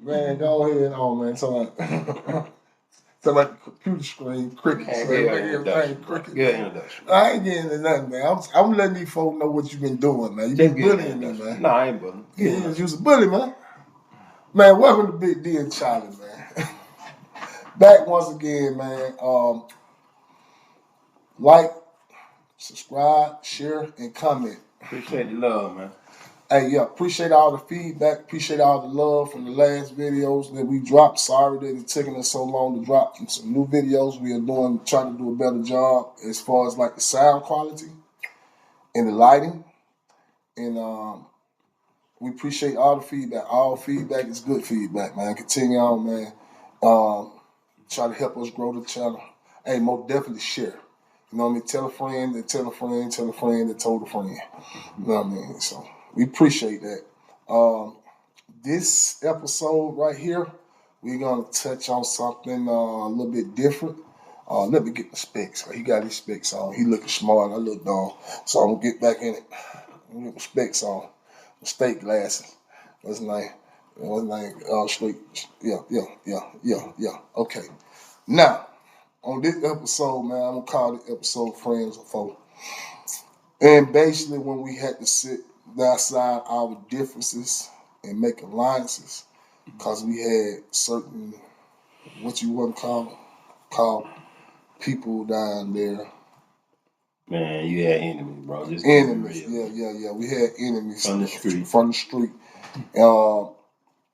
Man, go ahead on, man. So like the computer screen, cricket. So everything cricket. Good introduction. I ain't getting into nothing, man. I'm letting these folks know what you've been doing, man. You been bullying me, man. No, I ain't bullying. Yeah, you was a bully, man. Man, welcome to Big D and Charlie, man. Back once again, man. Like, subscribe, share, and comment. Appreciate the love, man. Hey, yeah, appreciate all the feedback. Appreciate all the love from the last videos that we dropped. Sorry that it's taking us so long to drop some new videos. We are trying to do a better job as far as like the sound quality and the lighting. And we appreciate all the feedback. All feedback is good feedback, man. Continue on, man. Try to help us grow the channel. Hey, most definitely share. You know what I mean? Tell a friend that tell a friend, tell a friend that told a friend. You know what I mean? So we appreciate that. This episode right here, we're going to touch on something a little bit different. Let me get the specs. He got his specs on. He looking smart. I look dumb. So I'm going to get back in it. I'm going to get my specs on. My state glasses. What's his name? Straight. Yeah. Okay. Now, on this episode, man, I'm going to call the episode Friends or Foe. And basically, when we had to sit outside our differences and make alliances, because we had certain, what you want to call people down there. Man, you had enemies, bro. Just enemies, yeah. We had enemies from the street.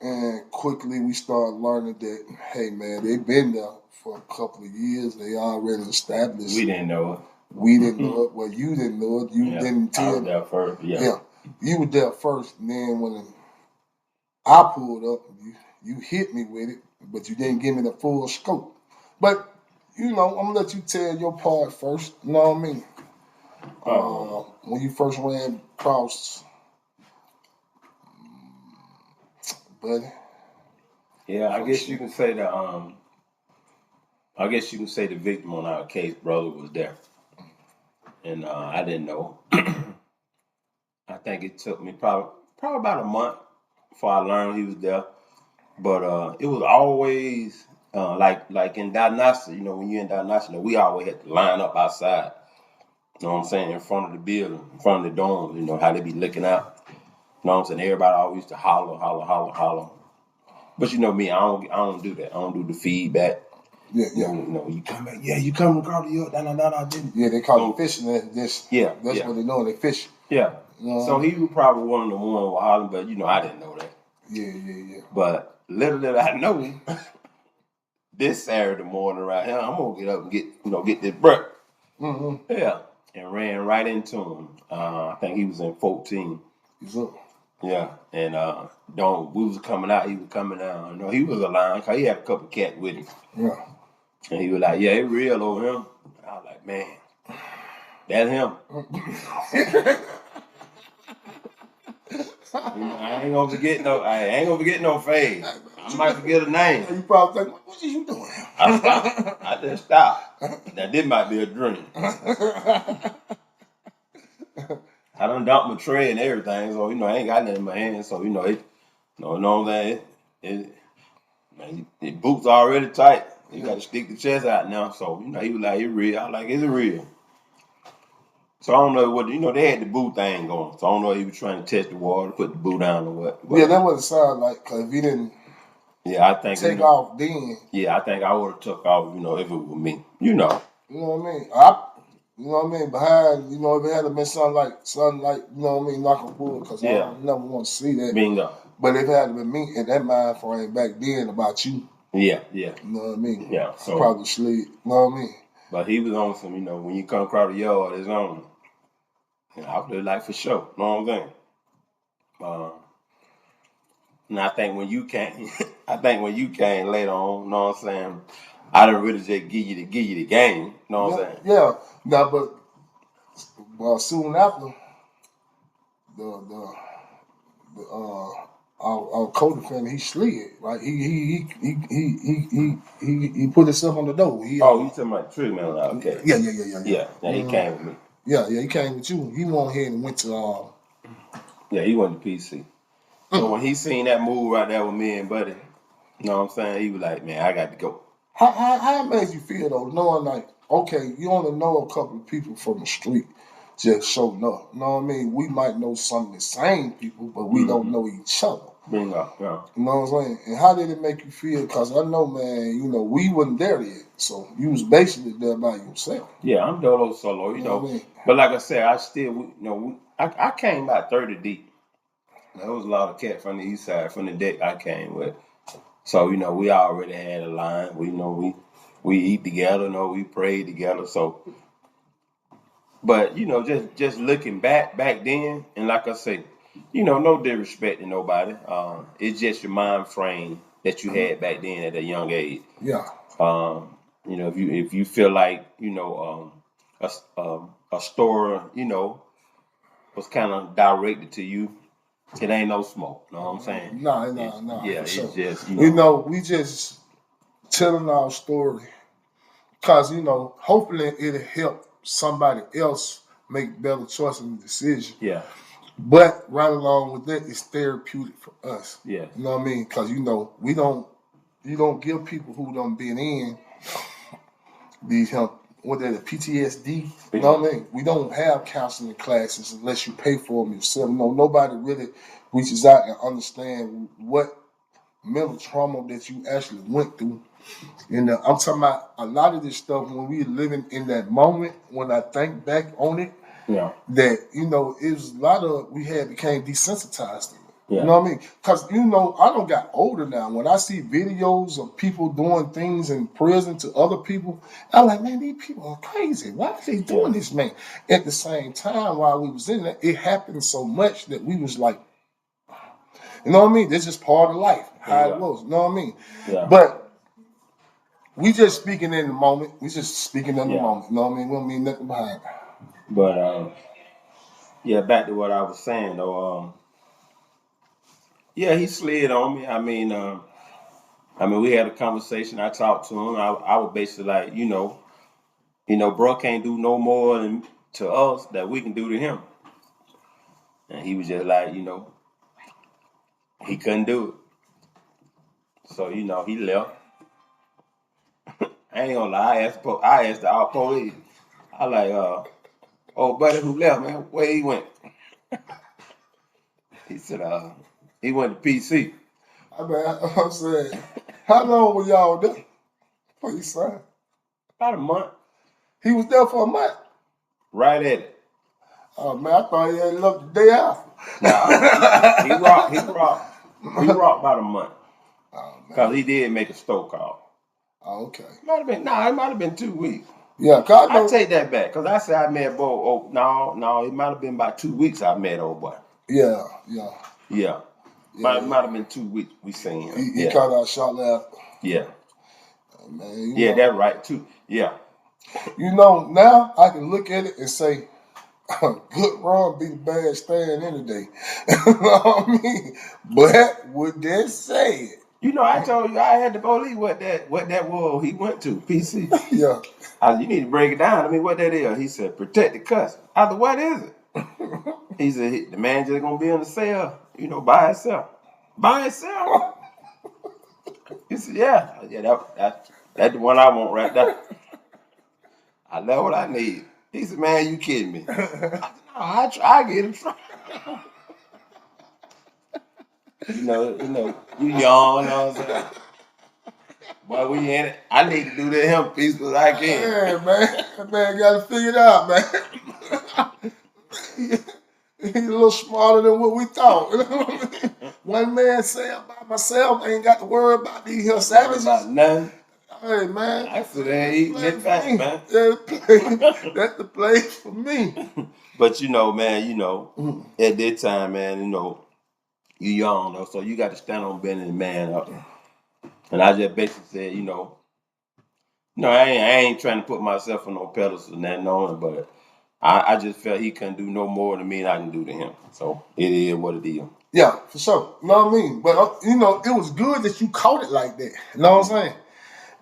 And quickly we started learning that, hey, man, they've been there for a couple of years. They already established. We didn't know it. We didn't know it. Well, you didn't know it. You didn't tell. I was there first. Yeah. You were there first, and then when I pulled up, you hit me with it, but you didn't give me the full scope. But I'm gonna let you tell your part first. You know what I mean? When you first ran across, buddy. Yeah, I guess you can say the victim on our case, brother, was there, and I didn't know. I think it took me probably about a month before I learned he was there. But it was always like in diagnostic, when you're in diagnostic, we always had to line up outside. You know what I'm saying? In front of the building, in front of the dorms, how they be looking out. You know what I'm saying? Everybody always used to holler. But you know me, I don't do that. I don't do the feedback. Yeah. You come back. Yeah, you come to call you. I didn't. Yeah, they call it fishing. That's what they're doing. They fish. Yeah. So he was probably one of the ones hollering, but I didn't know that. Yeah. But little did I know, this Saturday morning right here, I'm gonna get up and get this breakfast. Mm-hmm. Yeah. And ran right into him. I think he was in 14. He's up. Yeah, and we was coming out, he was coming down. He was a lion, cause he had a couple cats with him. Yeah. And he was like, yeah, it real over him. And I was like, man, that's him. I ain't gonna forget no face. I might forget a name. You probably think, what are you doing? I stopped. I just stopped. Now this might be a dream. I done dumped my tray and everything, so I ain't got nothing in my hands. So the boots already tight. You got to stick the chest out now. So he was like, "It's real." I was like, "It's real." So I don't know what they had the boot thing going. So I don't know if he was trying to test the water, put the boot down or what. Yeah, that what it sounded like. Cause if he didn't, I think take off then. Yeah, I think I would have took off. If it was me. You know what I mean? Behind, if it had been something like, knock on wood, because I never want to see that. Bingo. But if it had been me in that mind frame back then about you. Yeah. You know what I mean? Yeah. So I probably slid, you know what I mean? But he was on some, when you come across the yard, it's on. I was like, for sure. You know what I'm saying? And I think when you came later on, you know what I'm saying? I didn't really just give you the game, you know what I'm saying? Yeah. Now, but soon after, our co-defendant, he slid, right? He put himself on the door. You talking about the trigger man? Okay. Yeah. Now he came with me. Yeah, he came with you. He went ahead and went to he went to PC. So when he seen that move right there with me and Buddy, You know what I'm saying? He was like, man, I got to go. How it made you feel though, knowing like, okay, you only know a couple of people from the street just showing up. You know what I mean? We might know some of the same people, but we don't know each other. Bring up, yeah. You know what I'm saying? And how did it make you feel? Because I know, man, we wasn't there yet. So you was basically there by yourself. Yeah, I'm dolo solo, you know. What I mean? But like I said, I still, I came about 30 deep. There was a lot of cats from the east side, from the deck I came with. So, we already had a line. We eat together, we prayed together. So, but, just looking back then, and like I say, no disrespect to nobody. It's just your mind frame that you had back then at a young age. Yeah. If you feel like, a story, was kind of directed to you, it ain't no smoke. You know what I'm saying? No. Yeah, it's sure. Just, we just telling our story because, hopefully it'll help somebody else make better choices and decisions. Yeah. But right along with that, it's therapeutic for us. Yeah. You know what I mean? Because, you don't give people who done been in these PTSD. You know what I mean? We don't have counseling classes unless you pay for them yourself. Nobody really reaches out and understand what mental trauma that you actually went through. And I'm talking about a lot of this stuff when we living in that moment. When I think back on it, that it was a lot of we had became desensitized to it. Yeah. You know what I mean? Because I don't got older now. When I see videos of people doing things in prison to other people, I'm like, man, these people are crazy. Why are they doing this, man? At the same time, while we was in there, it happened so much that we was like, you know what I mean? This is part of life, how it was. You know what I mean? Yeah. But we just speaking in the moment. We just speaking in the moment. You know what I mean? We don't mean nothing behind it. But back to what I was saying though. He slid on me. I mean, we had a conversation. I talked to him. I was basically like, bro can't do no more than to us that we can do to him. And he was just like, he couldn't do it. So, he left. I ain't gonna lie. I asked the out police. I like, oh buddy who left, man, where he went? He said, he went to PC. I'm saying, how long were y'all there before you signed? About a month. He was there for a month. Right at it. Oh man, I thought he had left the day after. Nah, he rocked about a month. Oh, Cause he did make a store call. Oh, okay. It might have been 2 weeks. Yeah, cause I take that back. Cause I said I met boy. Oh no, it might have been about 2 weeks I met old boy. Yeah. Might have been 2 weeks we seen him. He caught out shortly after. Yeah. Man, that's right too. Yeah. Now I can look at it and say, good run be the bad stand any day. You know what I mean? But with that said, I told you I had to believe what that was he went to, PC. Yeah. You need to break it down. I mean, what that is? He said, protect the cuss. I said, what is it? He said, the man just gonna be in the cell, by himself. By himself? He said, yeah, that's the one I want right there. I know what I need. He said, man, you kidding me? I said, no, I get him. You young, what I'm saying? Boy, we in it. I need to do to him peaceful as I can. Yeah, man. That man got to figure it out, man. He's a little smarter than what we thought. You know what I mean? One man say about myself, ain't got to worry about these here savages. About nothing. Hey, man. I sit there and eat it fast, man. That's the place for me. But, man, at that time, man, you young, though, so you got to stand on bending the man up. And I just basically said, I ain't trying to put myself on no pedestal, nothing on it, but I just felt he couldn't do no more than me and I can do to him. So it is what it is. Yeah, for sure. You know what I mean? But, it was good that you caught it like that. You know what I'm saying?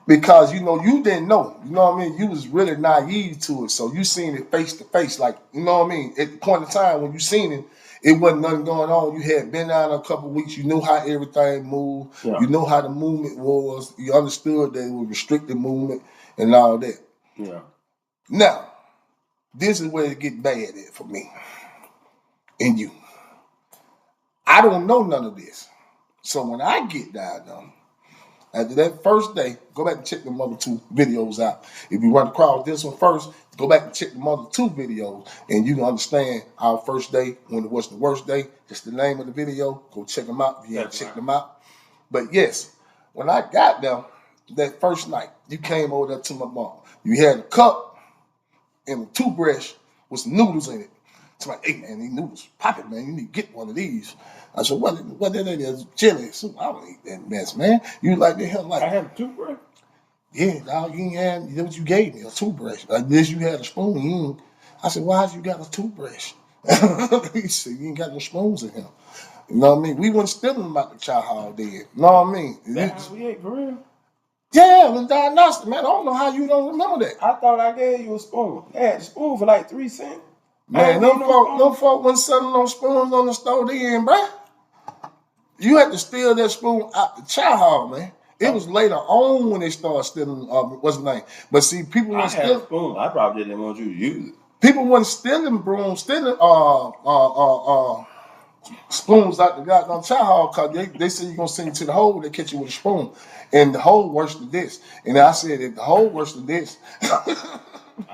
Because, you didn't know. You know what I mean? You was really naive to it. So you seen it face to face. Like, you know what I mean? At the point in time when you seen it, It wasn't nothing going on. You had been out a couple of weeks. You knew how everything moved. Yeah. You know how the movement was. You understood that it was restricted movement and all that. Yeah. Now, this is where it get bad at for me and you. I don't know none of this. So when I get down there, after that first day, go back and check the other 2 videos out. If you run across this one first, go back and check the other 2 videos, and you can understand our first day, when it was the worst day. Just the name of the video. Go check them out if you haven't checked them out. But yes, when I got there, that first night, you came over there to my mom. You had a cup and a toothbrush with some noodles in it. So I'm like, hey man, these noodles popping, man. You need to get one of these. I said, what that is? Chili. So I don't eat that mess, man. You like the hell like I had a toothbrush? Yeah, dog, you ain't had what you gave me, a toothbrush. Like this, you had a spoon. I said, why you got a toothbrush? He said, you ain't got no spoons in here. You know what I mean? We wasn't stealing about the child hall then. You know what I mean? That's how we ate, for real? Yeah, it was diagnostic, man. I don't know how you don't remember that. I thought I gave you a spoon. They had the spoon for like 3 cents. Man, no folk wasn't selling no spoons on the store then, bruh. You had to steal that spoon out the chow hall, man. It was later on when they started stealing, what's the name? But see, people weren't stealing. I had a spoon. I probably didn't want you to use it. People weren't stealing brooms, stealing spoons out the goddamn chow hall because they said you're going to send you to the hole, they catch you with a spoon. And the hole worse than this. And I said, if the hole worse than this,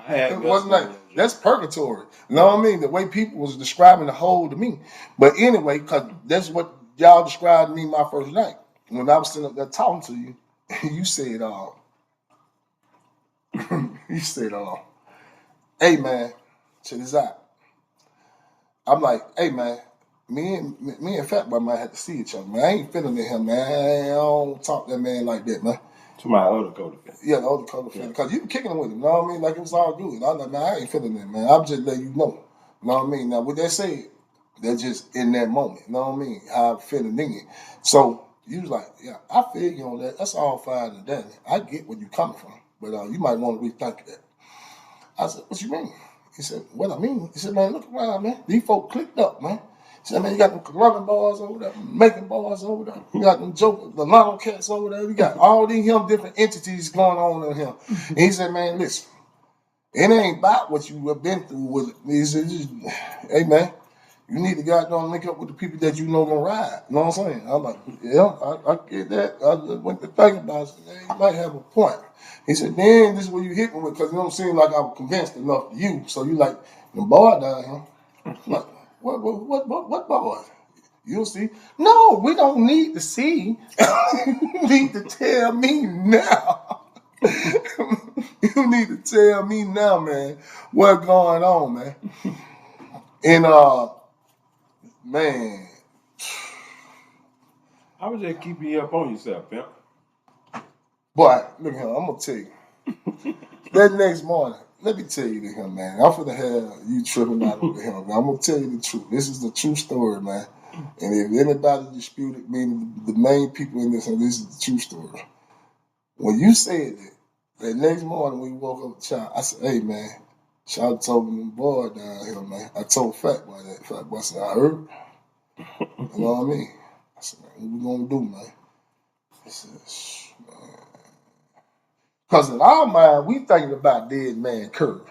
it wasn't like, that's purgatory. You know what I mean? The way people was describing the hole to me. But anyway, because that's what y'all described to me my first night. When I was sitting up there talking to you, you said, hey man, check this out. I'm like, hey man, me and Fat Boy might have to see each other, man. I ain't feeling to him, man. I don't talk to that man like that, man. To my older co-defendant. Yeah, the older co-defendant. Because you were kicking him with him, you know what I mean? Like it was all good. I'm like, man, I ain't feeling that, man. I'm just letting you know. You know what I mean? Now, with that said, that's just in that moment. You know what I mean? How I'm feeling then. So, you was like, yeah, I feel you on that. That's all fine and dandy. I get where you coming from. But you might want to rethink that. I said, what you mean? He said, what I mean? He said, man, look around, man. These folk clicked up, man. He said, man, you got them running bars over there, making bars over there. You got them the lotto cats over there. You got all these different entities going on in him. And he said, man, listen, it ain't about what you have been through with it. He said, hey, man, you need to go out there and link up with the people that you know gonna ride. You know what I'm saying? I'm like, yeah, I get that. I just went to think about it. Said, you might have a point. He said, then this is where you hit me with, because it don't seem like I was convinced enough to you. So you like, the boy down here. I'm like, what boy? You'll see. No, we don't need to see. You need to tell me now. You need to tell me now, man, what's going on, man. And man, I was just keeping you up on yourself, pimp. Boy, look here, I'm gonna tell you. That next morning, let me tell you to him, man. I'm finna have you tripping out over him. I'm gonna tell you the truth. This is the true story, man. And if anybody disputed me, the main people in this, and this is the true story. When you said that next morning when you woke up with Child, I said, hey man, Child told me the boy down here, man. I told Fat Boy that. Fat Boy said, I heard. You know what I mean? I said, man, what we gonna do, man? He said, man. Because in our mind, we thinking about dead man curve.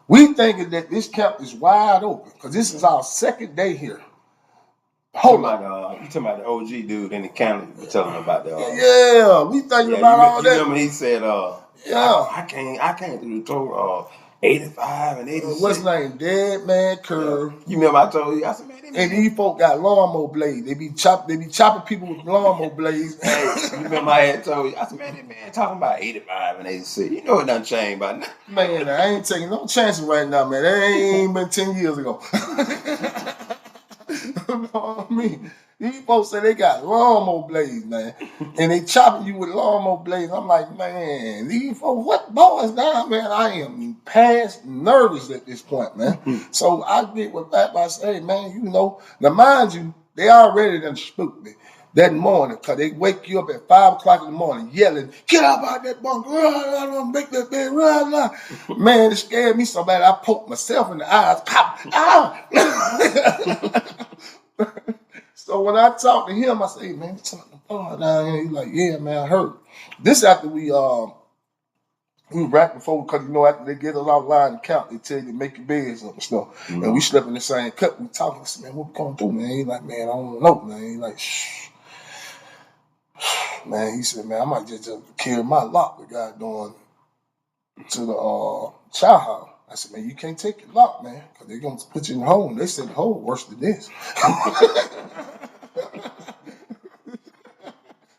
We thinking that this camp is wide open because this is our second day here. Hold on. You talking about the OG dude in the county? You telling him about the yeah, we thinking about all that. You remember he said, yeah, I can't do the total 85 and 86. What's his name? Dead man curve. You remember I told you? I said, man, and these folk got lawnmower blades. They be chopping people with lawnmower blades. Hey, you remember I had told you? I said, man, that man talking about 85 and 86. You know it done changed by now. Man, I ain't taking no chances right now, man. That ain't been 10 years ago. You know what I mean? These folks say they got lawnmower blades, man. And they chopping you with lawnmower blades. I'm like, man, these folks, what boys down, man? I am past nervous at this point, man. So I get with that by saying, man, you know, now mind you, they already done spooked me. that morning, because they wake you up at 5 o'clock in the morning yelling, get up out that bunk, make that bed, man, it scared me so bad I poked myself in the eyes. So when I talked to him, I said, hey, man, you talking to Paul down here? He's like, yeah, man, I heard. This after we right before, because after they get us offline and count, they tell you to make your beds up and stuff. Mm-hmm. And we slept in the same cup. We talking, I said, man, what we gonna do, man? He's like, man, I don't know, man. He's like, shh. Man, he said, man, I might just carry my lock the guy going to the child house. I said, man, you can't take your lock, man, because they're going to put you in the hole. And they said the hole worse than this.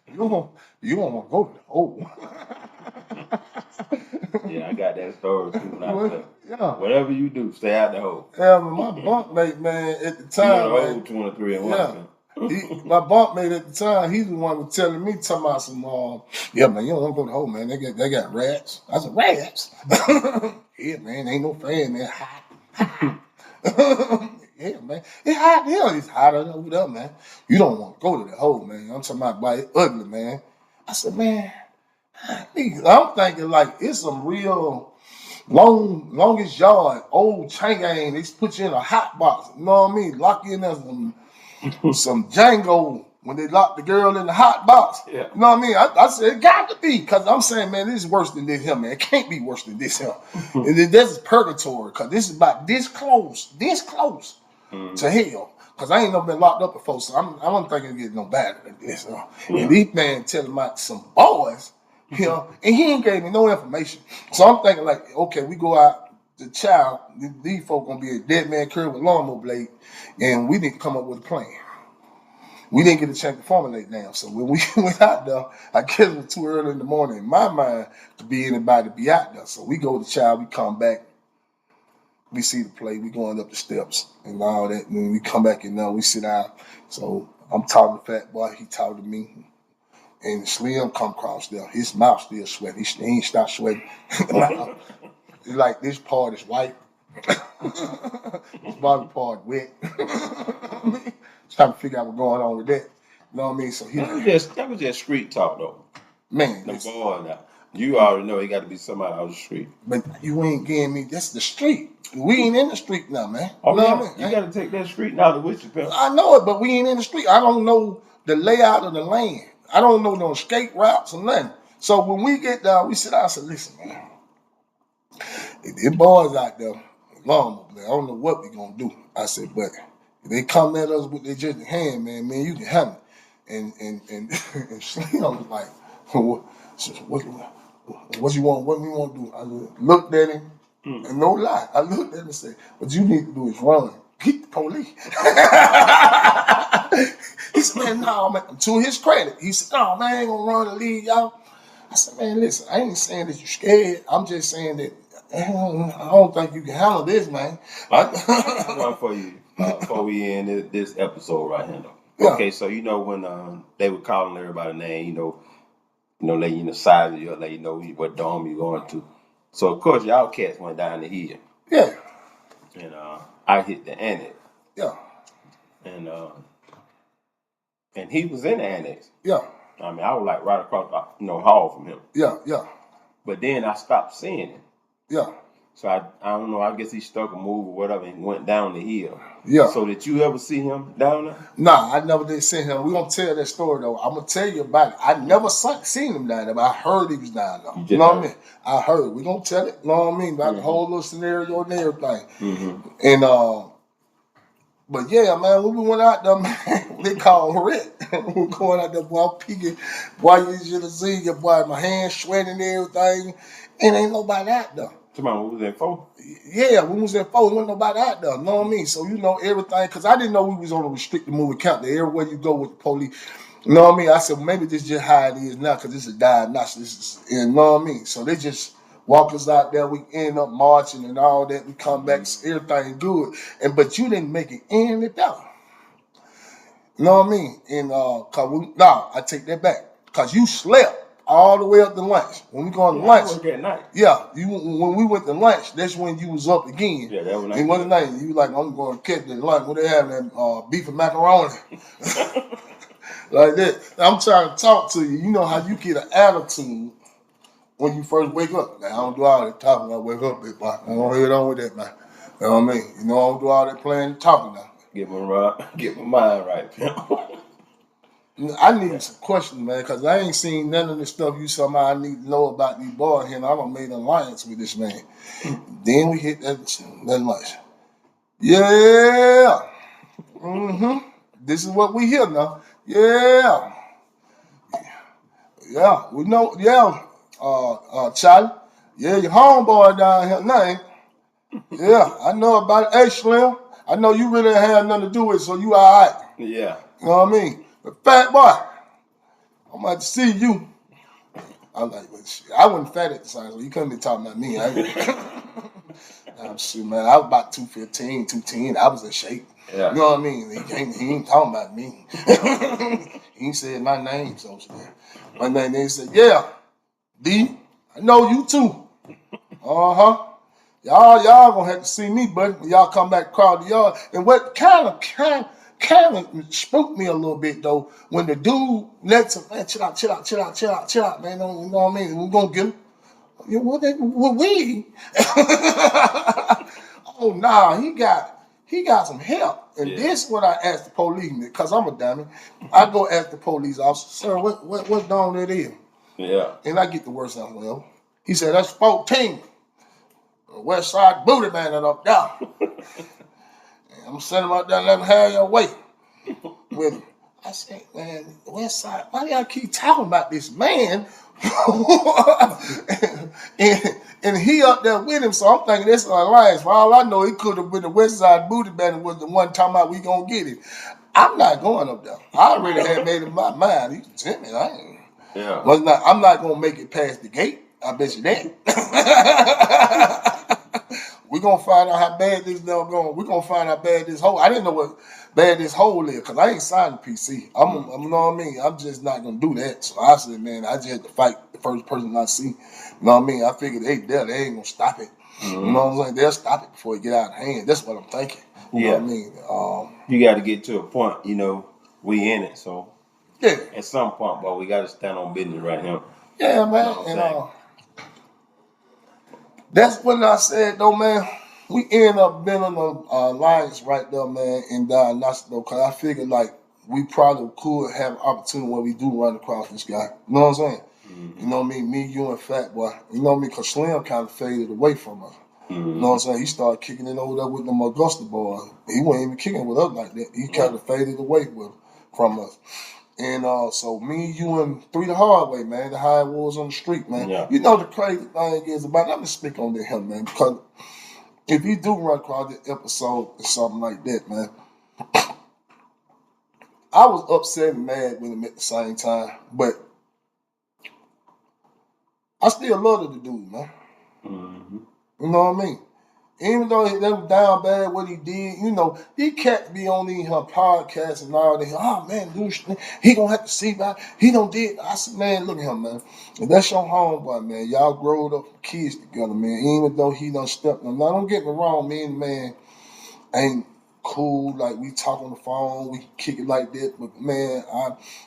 You don't want to go to the hole. Yeah, I got that story too. Yeah. Whatever you do, stay out the hole. Yeah, my bunkmate, man, at the time, you know, the 23 and 1. Yeah. My bunkmate at the time, he's the one who was telling me, talking about some, yeah, man, you don't want to go to the hole, man. They got rats. I said, rats? Yeah, man, ain't no fan, man. Hot. Yeah, man. It's hot here. It's hotter over there, man. You don't want to go to the hole, man. I'm talking about it ugly, man. I said, man, I'm thinking like it's some real longest yard, old chain gang. They put you in a hot box. You know what I mean? Lock you in there some Django when they lock the girl in the hot box. Yeah. You know what I mean? I said it got to be, because I'm saying, man, this is worse than this here, man. It can't be worse than this here. And then this is purgatory, because this is about this close to hell. Because I ain't never been locked up before, so I don't think it's getting no better than this. And these man telling about some boys, and he ain't gave me no information. So I'm thinking like, okay, we go out, the child, these folk gonna be a dead man curved with lawnmower blade, and we need to come up with a plan. We didn't get a chance to formulate now. So when we went out there, I guess it was too early in the morning in my mind to be anybody to be out there. So we go to the child, we come back, we see the play, we going up the steps and all that. And then we come back and we sit down. So I'm talking to Fat Boy, he talking to me. And Slim come across there. His mouth still sweating. He ain't stopped sweating. It's like this part is white. This bottom part wet. Trying to figure out what's going on with that. You know what I mean? So that was just street talk though. Man. The boy now. You already know he got to be somebody out the street. But you ain't getting me. That's the street. We ain't in the street now, man. Oh, you know what I mean? You got to take that street now to Wichita. I know it, but we ain't in the street. I don't know the layout of the land. I don't know no escape routes or nothing. So when we get down, we sit down and say, listen, man, them boys out there, long, I don't know what we going to do. I said, but if they come at us with their just hand, man, you can handle it. And Slim was like, what you want? What we want to do? I looked at him, and no lie, I looked at him and said, what you need to do is run. Get the police. He said, man, no, man. To his credit, he said, no, man, I ain't gonna run and leave y'all. I said, man, listen, I ain't saying that you're scared. I'm just saying that I don't think you can handle this, man. One for you before we end this episode right here, though. Yeah. Okay, so when they were calling everybody name, letting you know size of you, let you know what dorm you're going to. So of course y'all cats went down the hill. Yeah. And I hit the annex. Yeah. And he was in the annex. Yeah. I mean, I was like right across the hall from him. Yeah, yeah. But then I stopped seeing him. Yeah. So I don't know, I guess he stuck a move or whatever and went down the hill. Yeah. So did you ever see him down there? Nah, I never did see him. We're going to tell that story, though. I'm going to tell you about it. I never seen him down there, but I heard he was down there. You know what I mean? I heard. We're going to tell it, you know what I mean, about the whole little scenario and everything. Mm-hmm. And, but yeah, man, when we went out there, man, they called Rick. We were going out there, boy, I'm peeking. Boy, you should have seen your boy, my hands sweating and everything. And ain't nobody out there. Tomorrow, what was that for? Yeah, we was at 4. There wasn't nobody out there. You know what I mean? So, everything. Because I didn't know we was on a restricted moving count. Everywhere you go with the police. You know what I mean? I said, well, maybe this is just how it is now because this is a diagnosis. You know what I mean? So they just walk us out there. We end up marching and all that. We come back. Everything good. But you didn't make it any better. You know what I mean? And I take that back. Because you slept all the way up to lunch. When we go on lunch. I work at night. Yeah. When we went to lunch, that's when you was up again. Yeah, that was nice. And one night, you like, I'm going to catch the lunch. What they have, that beef and macaroni. Like that. I'm trying to talk to you. You know how you get an attitude when you first wake up. Now, I don't do all that talking when I wake up, big boy. I don't hear on with that, man. You know what I mean? You know I don't do all that playing and talking now. Get my mind right, pimp. I need some questions, man, because I ain't seen none of the stuff you somehow I need to know about these boys here, and I done made an alliance with this man. Then we hit that much. Yeah. Mm-hmm. This is what we hear now. Yeah. Yeah. We know, yeah. Charlie. Yeah, your homeboy down here now. Yeah, I know about it. Hey, Slim, I know you really ain't had nothing to do with it, so you all right. Yeah. You know what I mean? But fat boy, I'm about to see you. I'm like, well, shit, I wasn't fat at the time, so you couldn't be talking about me. I'm shit, man. I was about 215, 210. I was in shape. Yeah. You know what I mean? He ain't talking about me. He ain't said my name, so shit. One day they said, yeah, D, I know you too. Uh-huh. Y'all gonna have to see me, buddy, when y'all come back across the yard. And what kind of spooked me a little bit though, when the dude lets him, man, chill out, man. You know what I mean? We're gonna get him. What we? Oh nah, he got some help. And this is what I asked the police, because I'm a dummy. I go ask the police officer, sir, what dog that is? Yeah. And I get the worst out of him. He said, that's 14. West Side Booty Man up there. I'm sending him out there and let him have your way with him. I said, man, West Side, why y'all keep talking about this man? and he up there with him, so I'm thinking this is an alliance. For all I know, he could have been the West Side Booty Man and was the one talking about we gonna get him. I'm not going up there. I already had made up my mind. He's timid. I ain't. Yeah. I'm not gonna make it past the gate. I bet you that. We're gonna find out how bad this now going. We're gonna find out how bad this hole. I didn't know what bad this hole is because I ain't signed the PC. You know what I mean? I'm just not gonna do that. So I said, man, I just had to fight the first person I see. You know what I mean? I figured they there, they ain't gonna stop it. Mm-hmm. You know what I'm saying? They'll stop it before it get out of hand. That's what I'm thinking. You know what I mean? You got to get to a point, we in it. So yeah, at some point, but we got to stand on business right now. Yeah, man. You know that's when I said, though, man, we end up building an alliance right there, man, in Diagnostic, though, because I figured, like, we probably could have an opportunity when we do run across this guy. You know what I'm saying? Mm-hmm. You know what I mean? Me, you, and Fat Boy. You know what I mean? Because Slim kind of faded away from us. Mm-hmm. You know what I'm saying? He started kicking it over there with them Augusta boys. He wasn't even kicking with us like that. He kind of faded away from us. And so me, you, and Three the Hard Way, man, the high wars on the street, man. Yeah. You know the crazy thing is about I'm gonna speak on to him, man, because if you do run across the episode or something like that, man, I was upset and mad with him at the same time, but I still love the dude, man. Mm-hmm. You know what I mean? Even though they was down bad what he did, these cats be on these podcasts and all that. Oh man, dude, he gonna have to see about he don't did. I said, man, look at him, man. If that's your homeboy, man, y'all growed up kids together, man. Even though he done stepped on. Now don't get me wrong, me and the man ain't cool. Like we talk on the phone, we kick it like that. But man,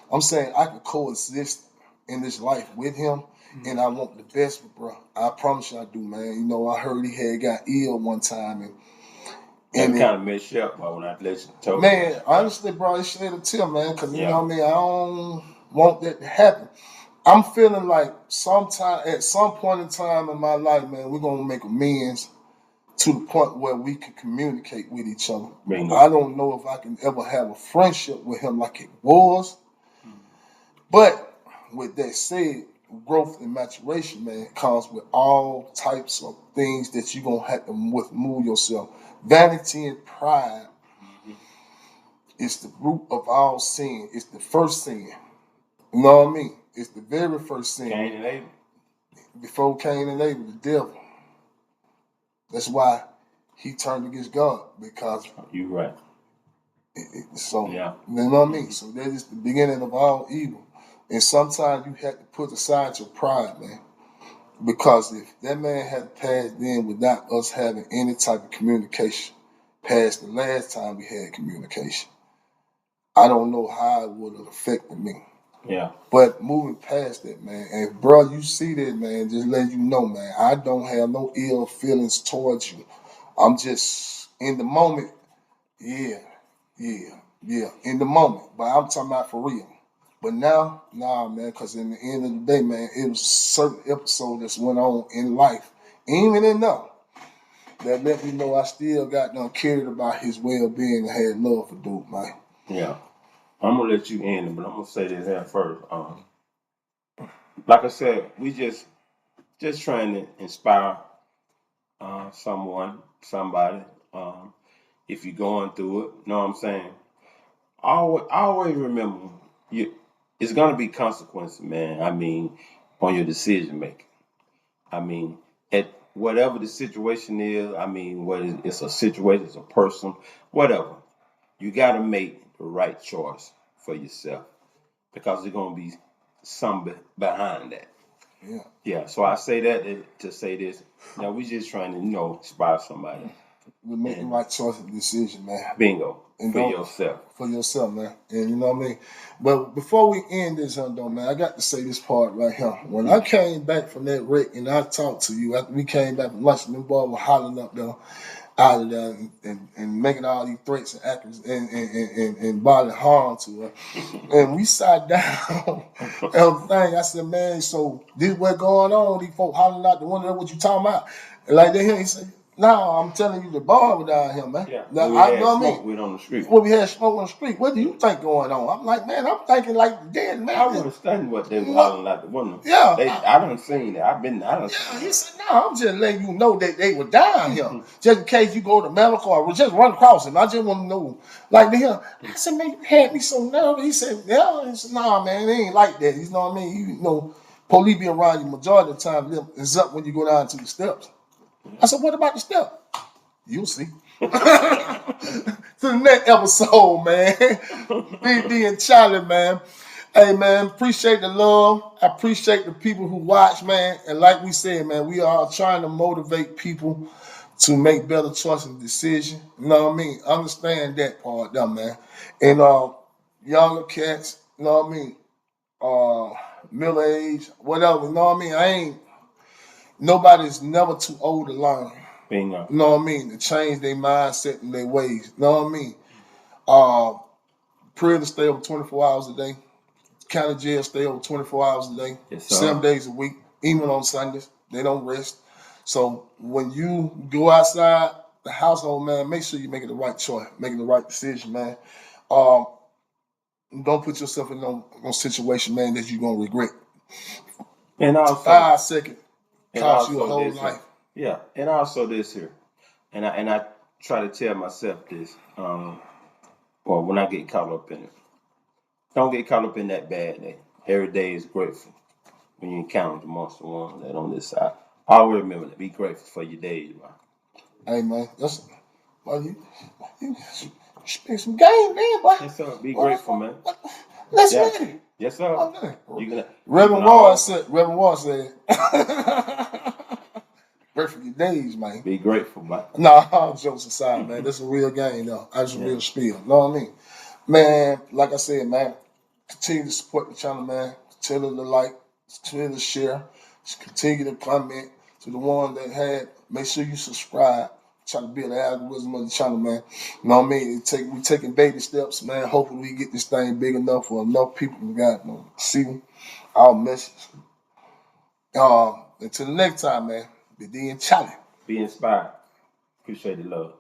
I'm saying I could coexist in this life with him. And I want the best for bro. I promise you I do, man. I heard he had got ill one time. And kind of messed you up when I let you talk. Man, honestly, bro, it should have tell, man. Because, you know what I mean? I don't want that to happen. I'm feeling like at some point in time in my life, man, we're going to make amends to the point where we can communicate with each other. I don't know if I can ever have a friendship with him like it was. But with that said, growth and maturation, man, comes with all types of things that you're going to have to move yourself. Vanity and pride is the root of all sin. It's the first sin. You know what I mean? It's the very first sin. Cain and Abel. Before Cain and Abel, the devil. That's why he turned against God, because... You're right. You know what I mean? So that is the beginning of all evil. And sometimes you have to put aside your pride, man. Because if that man had passed in without us having any type of communication past the last time we had communication, I don't know how it would have affected me. Yeah. But moving past that, man, and bro, you see that, man, just let you know, man, I don't have no ill feelings towards you. I'm just in the moment, yeah, in the moment. But I'm talking about for real. But now, nah, man, because in the end of the day, man, it was certain episodes that went on in life, even in now, that let me know I still got done cared about his well-being and had love for dude, man. Yeah. I'm gonna let you end it, but I'm gonna say this here first. Like I said, we just trying to inspire somebody. If you're going through it, you know what I'm saying? Always remember, it's gonna be consequences, man. I mean, on your decision making. I mean, at whatever the situation is, I mean, whether it's a situation, it's a person, whatever, you gotta make the right choice for yourself because there's gonna be something behind that. Yeah. Yeah, so I say that to say this. Now we just trying to, inspire somebody. We make the right choice and decision, man. Bingo. And for yourself. For yourself, man. And you know what I mean? But before we end this, though, man, I got to say this part right here. When I came back from that wreck and I talked to you, after we came back from lunch, and them boys were hollering up there, out of there and making all these threats and actions and bodily harm to her. And we sat down and the thing, I said, man, so this what going on? These folk hollering out the window, what you talking about? And like they hear, he said, no, I'm telling you, the bar was down here, man. Yeah, Now, we I had know smoke me. with on the street. When we had smoke on the street, what do you think going on? I'm like, man, I'm thinking like dead man. I wasn't studying what they were hollering out the window. Yeah. I done seen that. I done Yeah, he said, no, I'm just letting you know that they were down here. Just in case you go to medical or just run across him. I just want to know. Like to him. I said, man, you had me so nervous. He said, yeah. He said, nah, man, it ain't like that. You know what I mean? You know, police be around you majority of the time. It's up when you go down to the steps. I said, what about the step? You'll see. To the next episode, man. BD and Charlie, man. Hey, man, appreciate the love. I appreciate the people who watch, man. And like we said, man, we are trying to motivate people to make better choices and decisions. You know what I mean? Understand that part, though, man. And younger cats, you know what I mean? Middle age, whatever, you know what I mean? Nobody's never too old to learn. Bingo. You know what I mean? To change their mindset and their ways. You know what I mean? Prison stay over 24 hours a day. County jail stay over 24 hours a day. Yes, sir. 7 days a week, even on Sundays. They don't rest. So when you go outside the household, man, make sure you're making the right choice, making the right decision, man. Don't put yourself in no situation, man, that you're going to regret. And also, 5 seconds cost you a also whole this, life. yeah, and also this here, and I try to tell myself this, or when I get caught up in it, don't get caught up in that bad day. Every day is grateful when you encounter amongst the ones that on this side. Always remember to be grateful for your days, man. Hey, man, well, you speak some game, man, boy. Yes, sir. Be grateful, man. Let's Yeah. get it. Yes, sir. Okay. Reverend Ward said, grateful for your days, man. Be grateful, man. Nah, jokes aside, man. This is a real game, though. That's a real spiel. You know what I mean? Man, like I said, man, continue to support the channel, man. Continue to like, continue to share, continue to comment to the one that had. Make sure you subscribe. Try to build the algorithm of the channel, man. You know what I mean? We taking baby steps, man. Hopefully we get this thing big enough for enough people to see our message. Until the next time, man. Be D and Charlie. Be inspired. Appreciate the love.